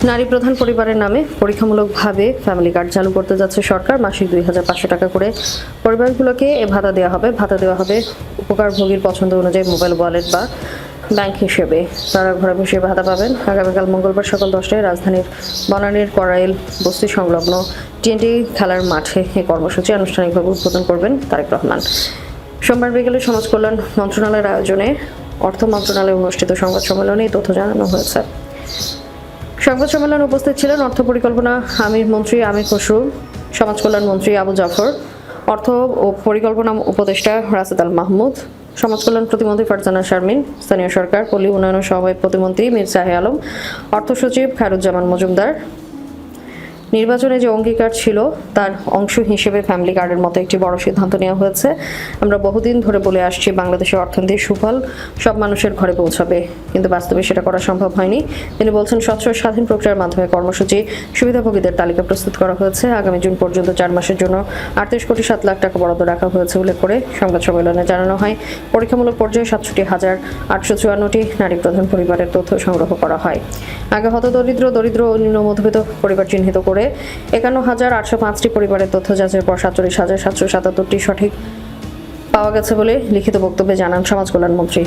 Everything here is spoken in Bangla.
নারী প্রধান পরিবারের নামে পরীক্ষামূলকভাবে ফ্যামিলি কার্ড চালু করতে যাচ্ছে সরকার। মাসিক 2,500 টাকা করে পরিবারগুলোকে এ ভাতা দেওয়া হবে। ভাতা দেওয়া হবে উপকারভোগীর পছন্দ অনুযায়ী মোবাইল ওয়ালেট বা ব্যাংক হিসেবে। তারা ঘরে বসে ভাতা পাবেন। আগামীকাল মঙ্গলবার সকাল 10টায় রাজধানীর বনানীর করাইল বস্তি সংলগ্ন টিএনটি খেলার মাঠে এই কর্মসূচি আনুষ্ঠানিকভাবে উদ্বোধন করবেন তারেক রহমান। সোমবার বিকেলে সমাজ কল্যাণ মন্ত্রণালয়ের আয়োজনে অর্থ মন্ত্রণালয়ে অনুষ্ঠিত সংবাদ সম্মেলনে এই তথ্য জানানো হয়েছে। সংবাদ সম্মেলনে উপস্থিত ছিলেন অর্থ পরিকল্পনা মন্ত্রী আমির খসরু, সমাজ কল্যাণ মন্ত্রী আবু জাফর, অর্থ ও পরিকল্পনা উপদেষ্টা রাশেদ আল মাহমুদ, সমাজ কল্যাণ প্রতিমন্ত্রী ফারজানা শারমিন, স্থানীয় সরকার পল্লী উন্নয়ন সমবায় প্রতিমন্ত্রী মীর সাহে আলম, অর্থ সচিব খায়রুজ্জামান মজুমদার। নির্বাচনে যে অঙ্গীকার ছিল তার অংশ হিসেবে ফ্যামিলি কার্ডের মতো একটি বড় সিদ্ধান্ত নেওয়া হয়েছে। আমরা বহুদিন ধরে বলে আসছি বাংলাদেশের অর্থনীতির সুফল সব মানুষের ঘরে পৌঁছাবে, কিন্তু বাস্তবে সেটা করা সম্ভব হয়নি। তিনি বলছেন স্বচ্ছ স্বাধীন প্রক্রিয়ার মাধ্যমে কর্মসূচি সুবিধাভোগীদের তালিকা প্রস্তুত করা হয়েছে। আগামী জুন পর্যন্ত 4 মাসের জন্য 38,7,00,000 টাকা বরাদ্দ রাখা হয়েছে উল্লেখ করে সংবাদ সম্মেলনে জানানো হয় পরীক্ষামূলক পর্যায়ে 67,854টি নারী প্রধান পরিবারের তথ্য সংগ্রহ করা হয়। আগে দরিদ্র ও নিম্ন মধ্যবিত্ত পরিবার চিহ্নিত করে 51,805টি পরিবারের তথ্য যাচাইয়ের পর 47,777টি সঠিক পাওয়া গেছে বলে লিখিত বক্তব্যে জানান সমাজ কল্যাণ মন্ত্রী।